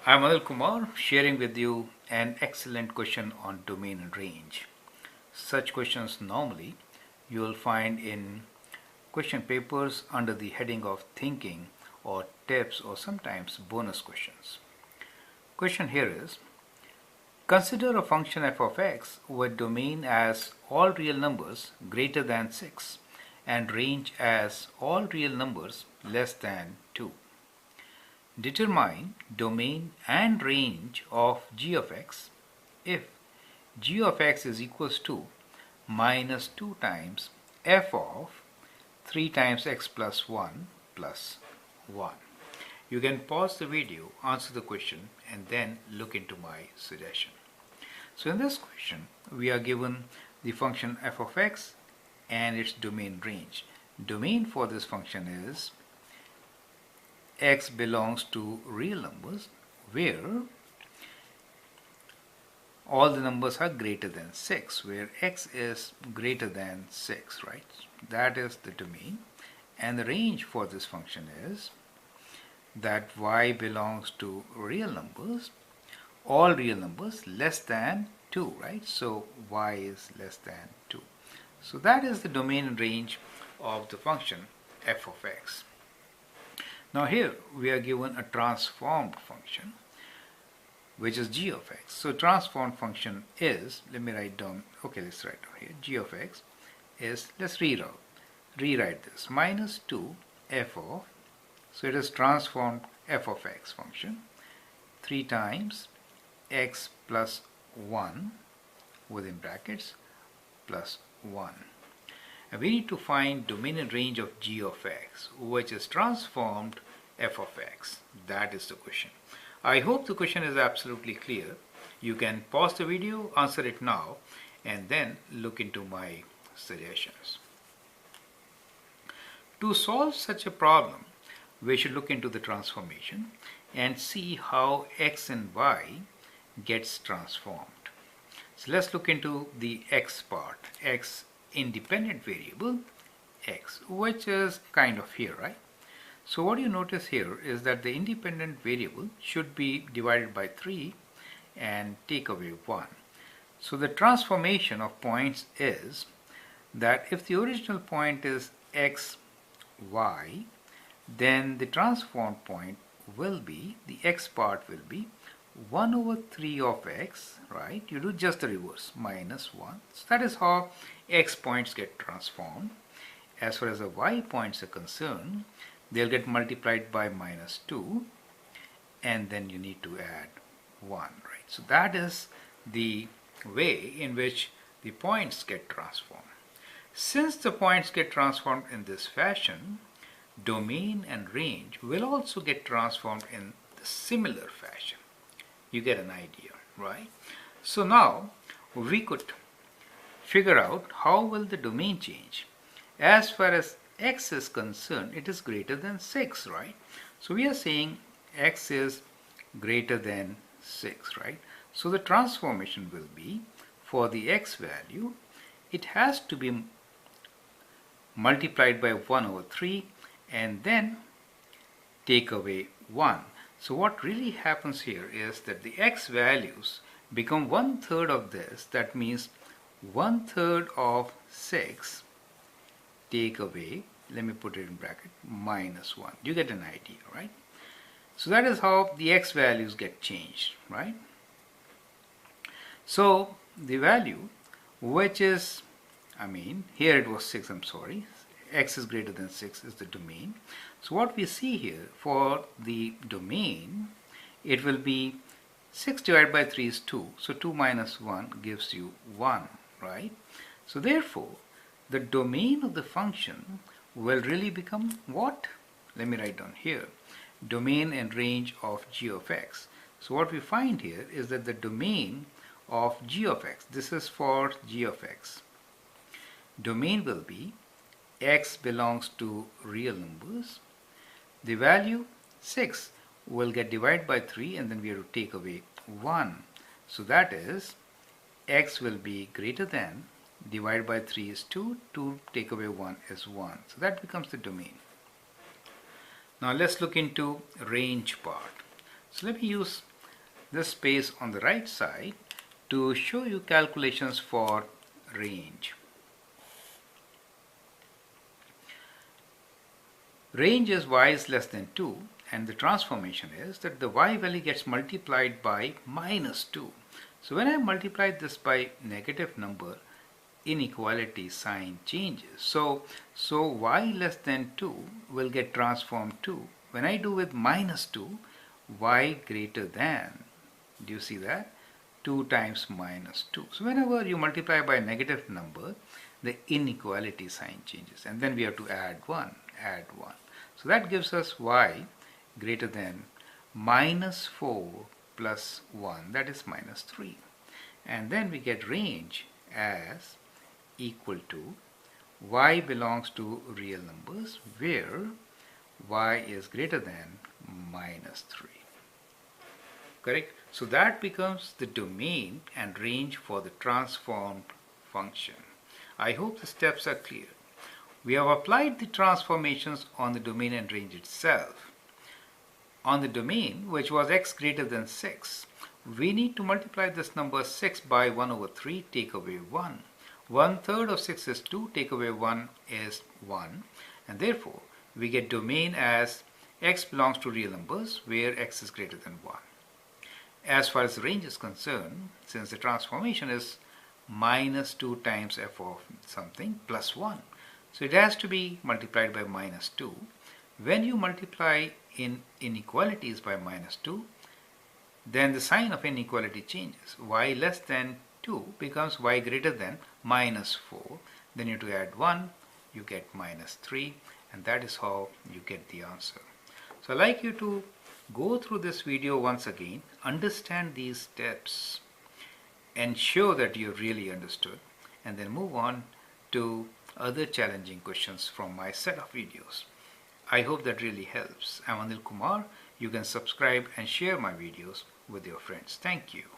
I'm Anil Kumar sharing with you an excellent question on domain and range. Such questions normally you will find in question papers under the heading of thinking or tips or sometimes bonus questions. Question here is, consider a function f of x with domain as all real numbers greater than 6 and range as all real numbers less than 2. Determine domain and range of g of x if g of x is equals to minus 2 times f of 3 times x plus 1 plus 1. You can pause the video, answer the question, and then look into my suggestion. So in this question, we are given the function f of x and its domain range. Domain for this function is x belongs to real numbers where all the numbers are greater than 6, where x is greater than 6, right? That is the domain. And the range for this function is that y belongs to real numbers, all real numbers less than 2, right? So y is less than 2. So that is the domain and range of the function f of x. Now here we are given a transformed function which is g of x. So transformed function is, let me write down, okay, let's write down here, g of x is, let's rewrite this, minus 2 f of, so it is transformed f of x function, 3 times x plus 1 within brackets plus 1. And we need to find domain and range of g of x, which is transformed f of x. That is the question. I hope the question is absolutely clear. You can pause the video, answer it now, and then look into my suggestions. To solve such a problem, we should look into the transformation and see how x and y gets transformed. So let's look into the x part, x independent variable x, which is kind of here, right? So what you notice here is that the independent variable should be divided by 3 and take away 1. So the transformation of points is that if the original point is x, y, then the transformed point will be, the x part will be 1 over 3 of x, right? You do just the reverse, minus 1. So that is how x points get transformed. As far as the y points are concerned, they'll get multiplied by minus 2, and then you need to add 1, right? So that is the way in which the points get transformed. Since the points get transformed in this fashion, domain and range will also get transformed in the similar fashion. You get an idea, right? So now we could figure out how will the domain change. As far as x is concerned, it is greater than 6, right? So we are saying x is greater than 6, right? So the transformation will be, for the x value, it has to be multiplied by 1 over 3 and then take away 1. So what really happens here is that the x values become 1/3 of this. That means 1/3 of 6 take away, let me put it in bracket, minus 1. You get an idea, right? So that is how the x values get changed, right? So the value which is, here it was 6, I'm sorry, x is greater than 6 is the domain. So what we see here for the domain, it will be 6 divided by 3 is 2. So 2 minus 1 gives you 1, right? So therefore, the domain of the function will really become what? Let me write down here. Domain and range of g of x. So what we find here is that the domain of g of x, this is for g of x. Domain will be x belongs to real numbers. The value 6 will get divided by 3 and then we have to take away 1. So that is x will be greater than, divided by 3 is 2, 2 take away 1 is 1. So that becomes the domain. Now let's look into range part. So let me use this space on the right side to show you calculations for range. Range is y is less than 2, and the transformation is that the y value gets multiplied by minus 2. So when I multiply this by negative number, inequality sign changes. So y less than 2 will get transformed to, when I do with minus 2, y greater than, do you see that? 2 times minus 2. So whenever you multiply by a negative number, the inequality sign changes, and then we have to add 1. So that gives us y greater than minus 4 plus 1, that is minus 3. And then we get range as equal to y belongs to real numbers where y is greater than minus 3. Correct? So that becomes the domain and range for the transformed function. I hope the steps are clear. We have applied the transformations on the domain and range itself. On the domain, which was x greater than 6, we need to multiply this number 6 by 1 over 3, take away 1. 1/3 of 6 is 2, take away 1 is 1. And therefore, we get domain as x belongs to real numbers where x is greater than 1. As far as the range is concerned, since the transformation is minus 2 times f of something plus 1, so it has to be multiplied by minus 2. When you multiply in inequalities by minus 2, then the sign of inequality changes. Y less than 2 becomes y greater than minus 4. Then you have to add 1, you get minus 3, and that is how you get the answer. So I'd like you to go through this video once again, understand these steps, and show that you really understood, and then move on to other challenging questions from my set of videos. I hope that really helps. I'm Anil Kumar. You can subscribe and share my videos with your friends. Thank you.